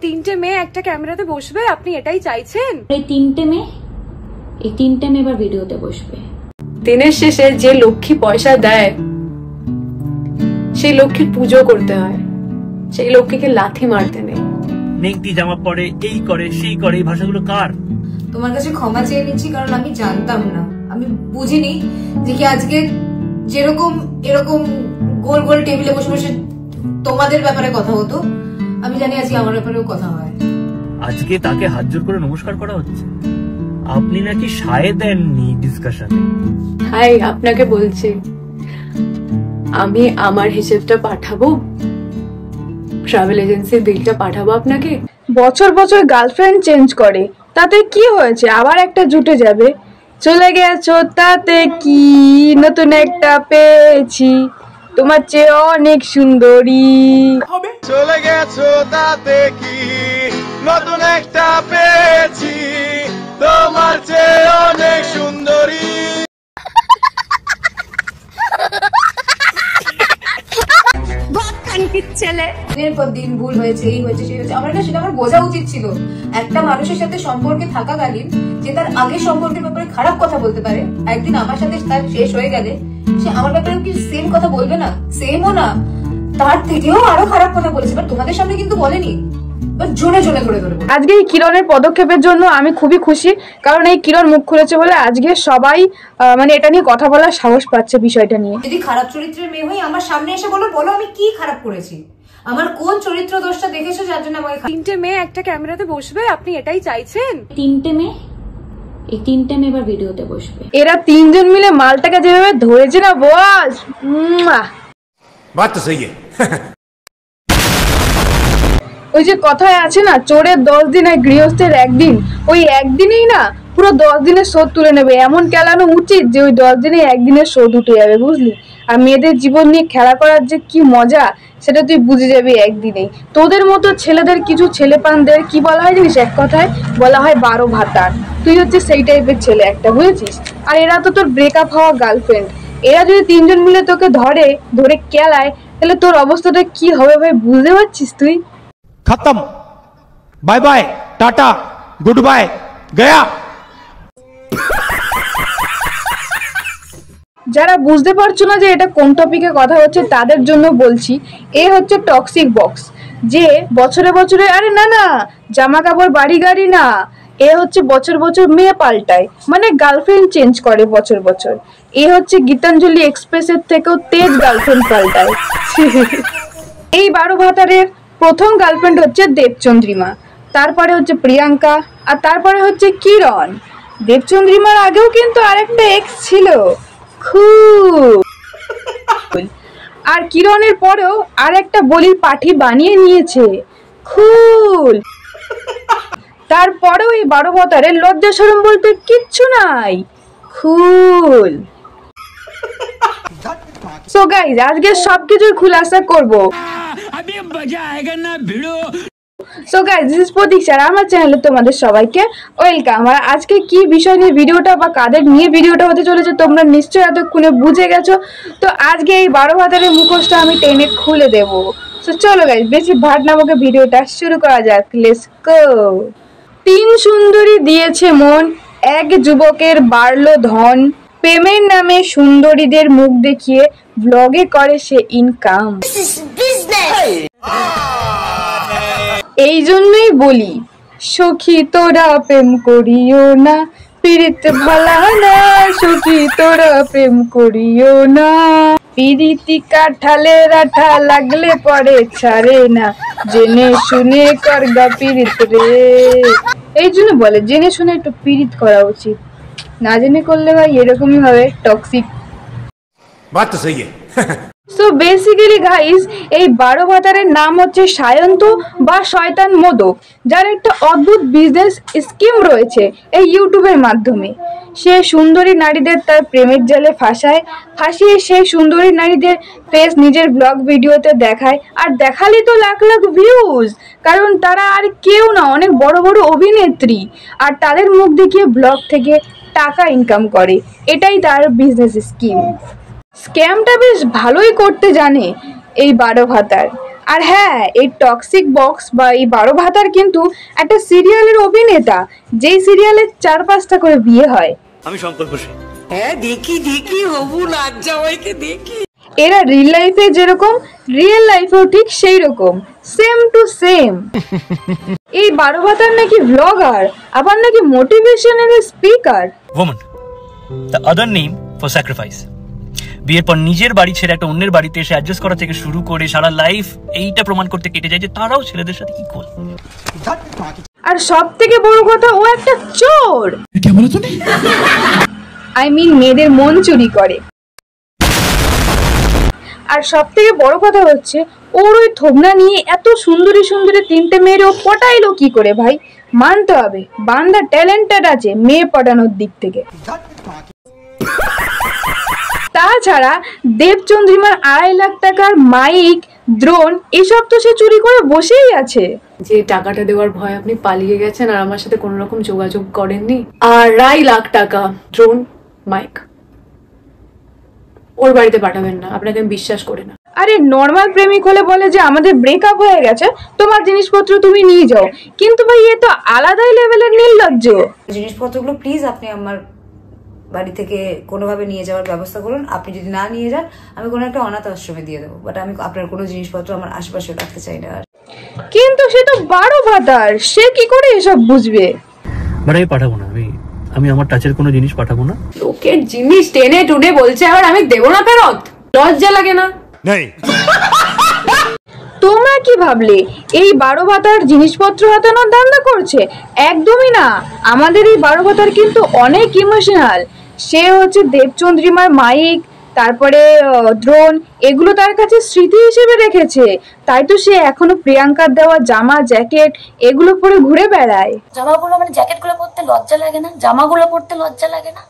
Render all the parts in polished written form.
তিনটে মেয়ে একটা ক্যামেরাতে বসবে, আপনি এটাই চাইছেন? এই তিনটে মেয়ে এবার ভিডিওতে বসবে। দিনের শেষে যে লক্ষ্মী পয়সা দেয় সেই লক্ষ্মীর পুজো করতে হয়, সেই লক্ষ্মীকে লাথি মারতে নেই। নেংটি জামা পরে, এই করে সেই করে, এই ভাষাগুলো কার? তোমার কাছে ক্ষমা চেয়ে নিচ্ছি, কারণ আমি জানতাম না, আমি বুঝিনি যে কি আজকে যেরকম এরকম গোল গোল টেবিলে বসে বসে তোমাদের ব্যাপারে কথা হতো, আমি জানি আজকে আমার ব্যাপারেও কথা হয়। আজকে তাকে হাত জোর করে নমস্কার করা হচ্ছে। আপনি নাকি সায় দেননি ডিসকাশনে। হাই, আপনাকে বলছি, আমি আমার হিসেবটা পাঠাবো, ট্রাভেল এজেন্সির বিলটা পাঠাবো আপনাকে। বছর বছর গার্লফ্রেন্ড চেঞ্জ করে, তাতে কি হয়েছে? আবার একটা জুটে যাবে। চলে গেছো তাতে কি, নতুন একটা পেয়েছি, তোমার চেয়ে অনেক সুন্দরী। চলে গেছো তাতে কি, নতুন একটা পেয়েছি, তোমার চেয়ে অনেক সুন্দরী। ছেলে দিনের পর দিন ভুল হয়েছে, এই হয়েছে সেই হয়েছে, আমার না সেটা আমার বোঝা উচিত ছিল। একটা মানুষের সাথে সম্পর্কে থাকাকালীন যে তার আগের সম্পর্কের ব্যাপারে খারাপ কথা বলতে পারে, একদিন আমার সাথে তার শেষ হয়ে গেলে সে আমার ব্যাপারে কি সেম কথা বলবে না? সেমও না, তার থেকেও আরো খারাপ কথা বলেছে, বাট তোমাদের সামনে কিন্তু বলেনি। আজকে এই কিরণের পদক্ষেপের জন্য আমি খুবই খুশি, কারণ এই কিরণ মুখ খুলেছে বলে আজকে সবাই মানে এটা নিয়ে কথা বলার সাহস পাচ্ছে বিষয়টা নিয়ে। যদি খারাপ চরিত্রের মেয়ে হই, আমার সামনে এসে বলো আমি কি খারাপ করেছি, আমার কোন চরিত্র দোষটা দেখেছো যার জন্য আমাকে। তিনটে মেয়ে একটা ক্যামেরাতে বসবে, আপনি এটাই চাইছেন? তিনটে মেয়ে এবার ভিডিওতে বসবে। এরা তিনজন মিলে মালটাকে যেভাবে ধরেছে না বস, বাত তো সহি ওই যে কথায় আছে না, চোরের 10 দিন আর গৃহস্থের একদিন, ওই একদিনেই না পুরো 10 দিনের শোধ তুলে নেবে। এমন কেলানো উচিত যে ওই 10 দিনে একদিনের শোধ উঠে যাবে, বুঝলি? আর মেয়েদের জীবন নিয়ে খেলা করার যে কি মজা সেটা তুই বুঝে যাবি একদিনেই। তোদের মতো ছেলেদের, কিছু ছেলেপানদের কি বলা হয় জানিস? এক কথায় বলা হয় 12 ভাতার। তুই হচ্ছে সেই টাইপের ছেলে একটা, বুঝেছিস? আর এরা তো তোর ব্রেকআপ হওয়া গার্লফ্রেন্ড। এরা যদি তিনজন মিলে তোকে ধরে কেলায়, তাহলে তোর অবস্থাটা কি হবে ভাই, বুঝতে পারছিস তুই? खत्म, bye bye, tata, goodbye, गया। যারা বুঝতে পারছো না যে এটা কোন টপিকে কথা হচ্ছে, তাদের জন্য বলছি, এ হচ্ছে টক্সিক বক্স, যে বছরে বছরে, আরে না জামা কাপড় বাড়ি গাড়ি না, এ হচ্ছে বছর বছর মেয়ে পাল্টায়, মানে গার্লফ্রেন্ড চেঞ্জ করে বছর বছর। এ হচ্ছে গীতাঞ্জলি এক্সপ্রেসের থেকেও তেজ গার্লফ্রেন্ড পাল্টায়। এই 12 ভাতারের প্রথম গার্লফ্রেন্ড হচ্ছে দেবচন্দ্রিমা, তারপরে হচ্ছে প্রিয়াঙ্কা, আর তারপরে হচ্ছে কিরণ। দেবচন্দ্রিমার আগেও কিন্তু আরেকটা এক্স ছিল, খুব। আর কিরণের পরেও আরেকটা বলির পাঠি বানিয়ে নিয়েছে, খুল। তারপরেও এই 12 ভাতারের লজ্জা শরম বলতে কিচ্ছু নাই, খুল। সো গাইজ, আজকে সবকিছুর খুলাসা করবো। সো গাইজ, দিস ইজ প্রতীক্ষা, আমার চ্যানেলে তোমাদের সবাইকে ওয়েলকাম। আর আজকে কি বিষয় নিয়ে ভিডিওটা বা কাদের নিয়ে ভিডিওটা হতে চলেছে তোমরা নিশ্চয়ই এতক্ষণে বুঝে গেছো। তো আজকে এই 12 ভাতারের মুখোশটা আমি টেনে খুলে দেবো। সো চলো গাইজ, বেশি ভাট না বকে ভিডিওটা শুরু করা যাক, লেটস গো। 3 সুন্দরী দিয়েছে মন, এক যুবকের বাড়লো ধন, প্রেমের নামে সুন্দরীদের মুখ দেখিয়ে ব্লগে করে সে ইনকাম। এই জন্যই বলি, সখী তোরা প্রেম করিও না, পীড়িত ভালা না, সখী তোরা প্রেম করিও না, পীড়িতি কাঠালে রাঠা লাগলে পরে ছাড়ে না, জেনে শুনে করগা পীড়িত রে। এই জন্য বলে জেনে শুনে একটু পীড়িত করা উচিত, না জেনে করলে ভাই এরকমই হবে, টক্সিক। बात तो सही है। সো বেসিক্যালি গাইস, এই 12 ভাতারের নাম হচ্ছে সায়ন্ত বা শয়তান মোদক, যার একটা অদ্ভুত বিজনেস স্কিম রয়েছে এই ইউটিউবের মাধ্যমে। সে সুন্দরী নারীদের তার প্রেমের জালে ফাঁসিয়ে সেই সুন্দরী নারীদের ফেস নিজের ব্লগ ভিডিওতে দেখায়, আর দেখালে তো লাখ লাখ ভিউজ, কারণ তারা আর কেউ না, অনেক বড় বড় অভিনেত্রী, আর তাদের মুখ দেখিয়ে ব্লগ থেকে টাকা ইনকাম করে। এটাই তার বিজনেস স্কিম। স্ক্যামটা বেশ ভালোই করতে জানে এই 12 ভাতার। আর হ্যাঁ, এই টক্সিক বক্স বা এই 12 ভাতার কিন্তু একটা সিরিয়ালের অভিনেতা, যেই সিরিয়ালের 4-5টা করে বিয়ে হয়। আমি সংকল্প সেন। হ্যাঁ দেখি হবু লাজ্জাওয়াইকে দেখি। এরা রিয়েল লাইফে যেরকম, রিয়েল লাইফেও ঠিক সেই রকম, সেম টু সেম। এই 12 ভাতার নাকি ব্লগার, আবার নাকি motivational speaker. Woman, the other name for sacrifice. বিয়ের পর নিজের বাড়ি ছেড়ে একটা অন্যের বাড়িতে এসে অ্যাডজাস্ট করা থেকে শুরু করে সারা লাইফ এইটা প্রমাণ করতে কেটে যায় যে তারাও ছেলেদের সাথে ইকুয়াল। আর সব থেকে বড় কথা, ও একটা চোর। আই মিন মেয়েদের মন চুরি করে। আর সব থেকে বড় কথা হচ্ছে, ওর ওই থোবনা নিয়ে এত সুন্দরী সুন্দরী 3টে মেয়ের ও পটাইলো কি করে ভাই? মানতে হবে বান্দা ট্যালেন্টেড আছে মেয়ে পটানোর দিক থেকে। তাছাড়া দেবচন্দ্রিমার 2.5 লাখ টাকার মাইক, ড্রোন এসব তো সে চুরি করে বসেই আছে। যে টাকাটা দেওয়ার ভয় আপনি পালিয়ে গেছেন আর আমার সাথে কোনো রকম যোগাযোগ করেননি। 2.5 লাখ টাকা, ড্রোন, মাইক ওর বাড়িতে পাঠাবেন না, আপনাকে আমি বিশ্বাস করি না। আরে নর্মাল প্রেমিক হলে বলে যে আমাদের ব্রেকআপ হয়ে গেছে, তোমার জিনিসপত্র তুমি নিয়ে যাও, কিন্তু ভাই এ তো আলাদাই লেভেলের নির্লজ্জ। জিনিসপত্রগুলো প্লিজ আপনি আমার বাড়ি থেকে কোনোভাবে নিয়ে যাওয়ার ব্যবস্থা করুন। আপনি যদি না নিয়ে যান, আমি কোনো একটা অনাথ আশ্রমে দিয়ে দেবো, বাট আমি আপনার কোনো জিনিসপত্র আমার আশেপাশে রাখতে চাই না। কিন্তু সে তো 12 ভাতার, সে কি করে এসব বুঝবে? বাট আমি পাঠাবো না, আমি আমার টাচের কোনো জিনিস পাঠাবো না। লোকের জিনিস টেনে টুনে বলছে আবার আমি দেবো না ফেরত, লজ্জা লাগে না? তোমরা কি ভাবলে এই 12 ভাতার জিনিসপত্র হাতানোর ধান্দা করছে? একদমই না। আমাদের এই 12 ভাতার কিন্তু অনেক ইমোশনাল। সে হচ্ছে দেবচন্দ্রিমার মাইক, তারপরে ড্রোন, এগুলো তার কাছে স্মৃতি হিসেবে রেখেছে। তাই তো সে এখনো প্রিয়াঙ্কার দেওয়া জামা, জ্যাকেট এগুলো পরে ঘুরে বেড়ায়। জামাগুলো মানে জ্যাকেটগুলো পরতে লজ্জা লাগে না? জামাগুলো পরতে লজ্জা লাগে না?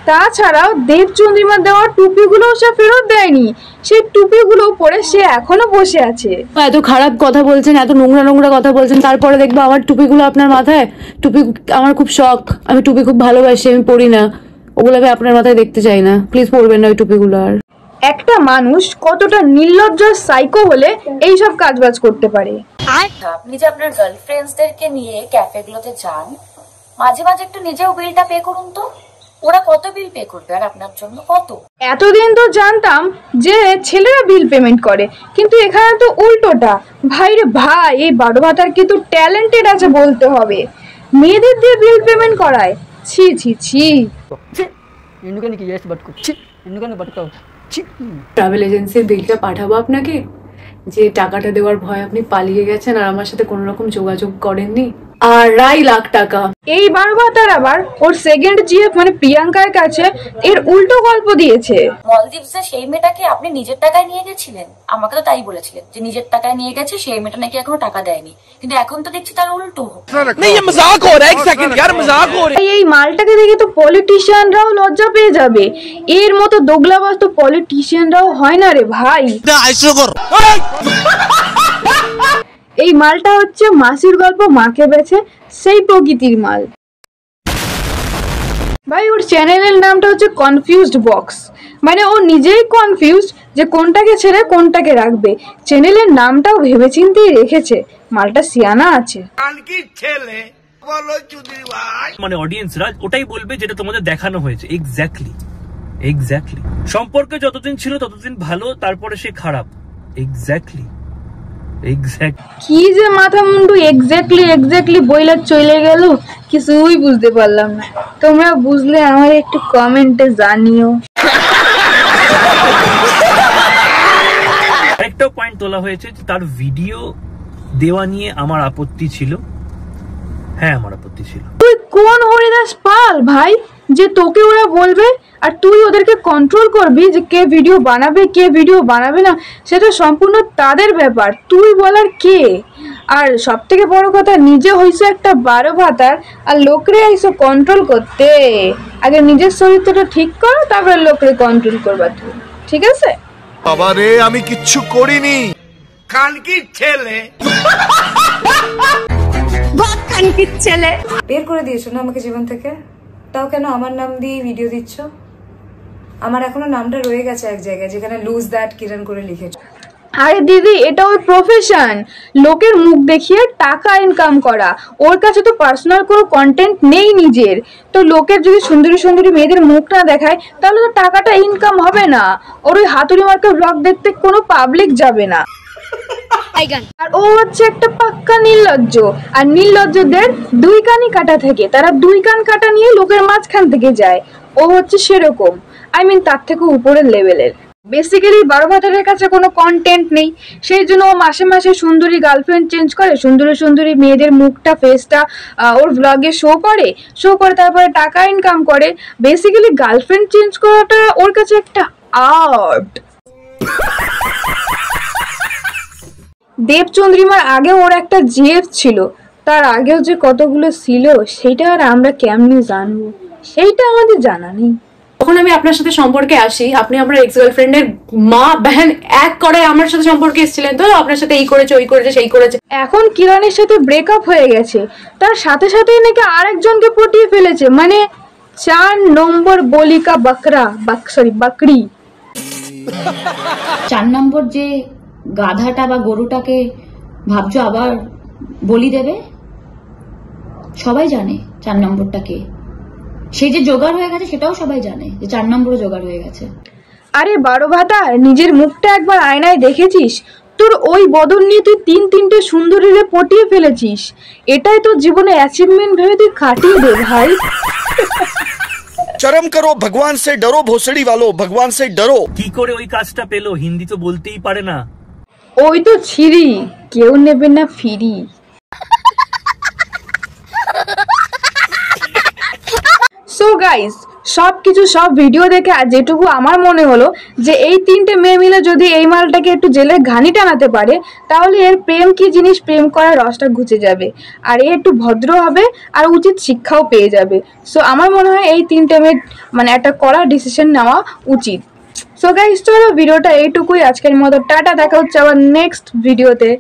তাছাড়াও দেবচন্দ্রিমার দেওয়া টুপিগুলো সে ফেরত দেয়নি, সেই টুপিগুলো পরে সে এখনো বসে আছে। এত খারাপ কথা বলছেন, এত নোংরা নোংরা কথা বলছেন, তারপরে দেখবো আমার টুপিগুলো আপনার মাথায়। টুপি আমার খুব শখ, আমি টুপি খুব ভালোবাসি, আমি পরি না ওগুলো, আমি আপনার মাথায় দেখতে চাই না। প্লিজ পরবেন না ওই টুপিগুলো। আর একটা মানুষ কতটা নির্লজ্জ সাইকো হলে এইসব কাজবাজ করতে পারে? আপনি যে আপনার গার্লফ্রেন্ডসদেরকে নিয়ে ক্যাফেগুলোতে যান, মাঝে মাঝে একটু নিজেও বিলটা পে করুন তো। ওরা কত বিল পে করবে আর আপনার জন্য কত? এতদিন তো জানতাম যে ছেলেরা বিল পেমেন্ট করে, কিন্তু এখানে তো উল্টোটা। ভাই রে ভাই, এই 12 ভাতার কিন্তু ট্যালেন্টেড আছে বলতে হবে, মেয়েদের দিয়ে বিল পেমেন্ট করায়। ছি ছি ছি। ট্রাভেল এজেন্সির বিলটা পাঠাবো আপনাকে, যে টাকাটা দেওয়ার ভয় আপনি পালিয়ে গেছেন আর আমার সাথে কোনো রকম যোগাযোগ করেননি। 2.5 লাখ টাকা। এই 12 ভাতার আবার ওর সেকেন্ড জিএফ মানে প্রিয়াঙ্কার কাছে এর উল্টো গল্প দিয়েছে। মলদ্বীপসে সেই মেয়েটাকে আপনি নিজের টাকায় নিয়ে গেছিলেন, আমাকে তো তাই বলেছিলেন যে নিজের টাকায় নিয়ে গেছে, সেই মেয়েটা নাকি এখনো টাকা দেয়নি, কিন্তু এখন তো দেখছি তার উল্টো। এই মালটাকে দেখে তো পলিটিশিয়ানরাও লজ্জা পেয়ে যাবে। এর মতো দোগলাবাজ তো পলিটিশিয়ানরাও হয় না রে ভাই। এই মালটা হচ্ছে মাসির গল্প মাকে বেছে, সেই প্রকৃতির মাল ভাই। ওর চ্যানেলের নামটা হচ্ছে কনফিউজড বক্স, মানে ও নিজেই কনফিউজড যে কোনটাকে ছেড়ে কোনটাকে রাখবে। চ্যানেলের নামটাও ভেবেচিন্তেই রেখেছে, মালটা সিয়ানা আছে। মানে অডিয়েন্সরা ওটাই বলবে যেটা তোমাদের দেখানো হয়েছে। এক্স্যাক্টলি সম্পর্কে যতদিন ছিল ততদিন ভালো, তারপরে সে খারাপ। এক্স্যাক্টলি কি যে মাথা মুন্ডু এক্স্যাক্টলি বইলা চলে গেল, কিছুই বুঝতে পারলাম না। তোমরা বুঝলে আমার একটু কমেন্টে জানিও। আরেকটা পয়েন্ট তোলা হয়েছে, তার ভিডিও দেওয়া নিয়ে আমার আপত্তি ছিল। হ্যাঁ, আমার আপত্তি ছিল। তুই কোন হরিদাস পাল ভাই যে তোকে ওরা বলবে আর তুই ওদেরকে কন্ট্রোল করবি যে কে ভিডিও বানাবে কে ভিডিও বানাবে না? সেটা সম্পূর্ণ তাদের ব্যাপার, তুই বলার কে? আর সব থেকে বড় কথা, নিজে হইছে একটা 12 ভাতার আর লোকরে আইসো কন্ট্রোল করতে। আগে নিজের চরিত্রটা ঠিক করো, তারপরে লোকরে কন্ট্রোল করবা তুই, ঠিক আছে? বাবা রে, আমি কিচ্ছু করিনি। কানকির ছেলে বের করে দিয়েছো না আমাকে জীবন থেকে, তাও কেন আমার নাম দিয়ে ভিডিও দিচ্ছ? আমার এখনো নামটা রয়ে গেছে এক জায়গায়, যেখানে লুজ দ্যাট কিরণ করে লিখেছো। আরে দিদি, এটা ওর প্রফেশন, লোকের মুখ দেখিয়ে টাকা ইনকাম করা। ওর কাছে তো পার্সোনাল কোনো কন্টেন্ট নেই নিজের, তো লোকের যদি সুন্দরী সুন্দরী মেয়েদের মুখ না দেখায় তাহলে তো টাকাটা ইনকাম হবে না। ওর ওই হাতুড়ি মার্কা ব্লগ দেখতে কোনো পাবলিক যাবে না। আর ও হচ্ছে একটা পাক্কা নির্লজ্জ, আর নির্লজ্জদের দুই কানই কাটা থাকে, তারা দুই কান কাটা নিয়ে লোকের মাঝখান থেকে যায়। ও হচ্ছে সেরকম, তার থেকে উপরের লেভেলের। বেসিক্যালি বারো ভাতারের কাছে কোনো কন্টেন্ট নেই, সেই জন্য ও মাসে মাসে সুন্দরী গার্লফ্রেন্ড চেঞ্জ করে, সুন্দরী সুন্দরী মেয়েদের মুখটা ফেসটা ওর ব্লগে শো করে, তারপরে টাকা ইনকাম করে। বেসিক্যালি গার্লফ্রেন্ড চেঞ্জ করাটা ওর কাছে একটা আর্ট। দেবচন্দ্রিমার আগে ওর একটা জিএফ ছিল, তার আগেও যে কতগুলো ছিল সেইটা আর আমরা কেমনি জানবো, সেইটা আমাদের জানা নেই। তখন আমি আপনার সাথে সম্পর্কে আসি, আপনি আমার এক্স গার্লফ্রেন্ডের মা বহন এক করে আমার সাথে সম্পর্কে এসেছিলেন, তো আপনার সাথে এই করেছে ওই করেছে সেই করেছে। এখন কিরণের সাথে ব্রেকআপ হয়ে গেছে, তার সাথে সাথেই নাকি আরেকজনকে পটিয়ে ফেলেছে, মানে 4 নম্বর বলিকা বকরা বকরি। 4 নম্বর যে গাধাটা বা গরুটাকে ভাবছো আবার বলি দেবে, সবাই জানে 4 নম্বরটাকে। সে যে জোগাড় হয়ে গেছে সেটাও সবাই জানে যে 4 নম্বরও জোগাড় হয়ে গেছে। আরে বারো ভাতা, নিজের মুখটা একবার আয়নায় দেখেছিস? তোর ওই বদল নিয়ে তুই 3-3টে সুন্দরীরে পটিয়ে ফেলেছিস, এটাই তোর জীবনে অ্যাচিভমেন্ট ভেবে তুই কাটিয়ে দে ভাই। शर्म करो, भगवान से डरो, भोसड़ी वालो, भगवान से डरो। কি করে ওই কাজটা পেলো? হিন্দি তো বলতেই পারে না। ওই তো ছিরি, কেউ নেবে না ফিরি। সো গাইস, সব ভিডিও দেখে যেটুকু আমার মনে হলো যে এই 3টে মেয়ে মিলে যদি এই মালটাকে একটু জেলে ঘানি টানাতে পারে তাহলে এর প্রেম কি জিনিস, প্রেম করার রসটা ঘুচে যাবে, আর এ একটু ভদ্র হবে আর উচিত শিক্ষাও পেয়ে যাবে। সো আমার মনে হয় এই 3টে মেয়ে একটা কড়া ডিসিশন নেওয়া উচিত। সো গাইস, চলো ভিডিওটা এইটুকুই আজকের মতো, টাটা, দেখা হচ্ছে আবার নেক্সট ভিডিওতে।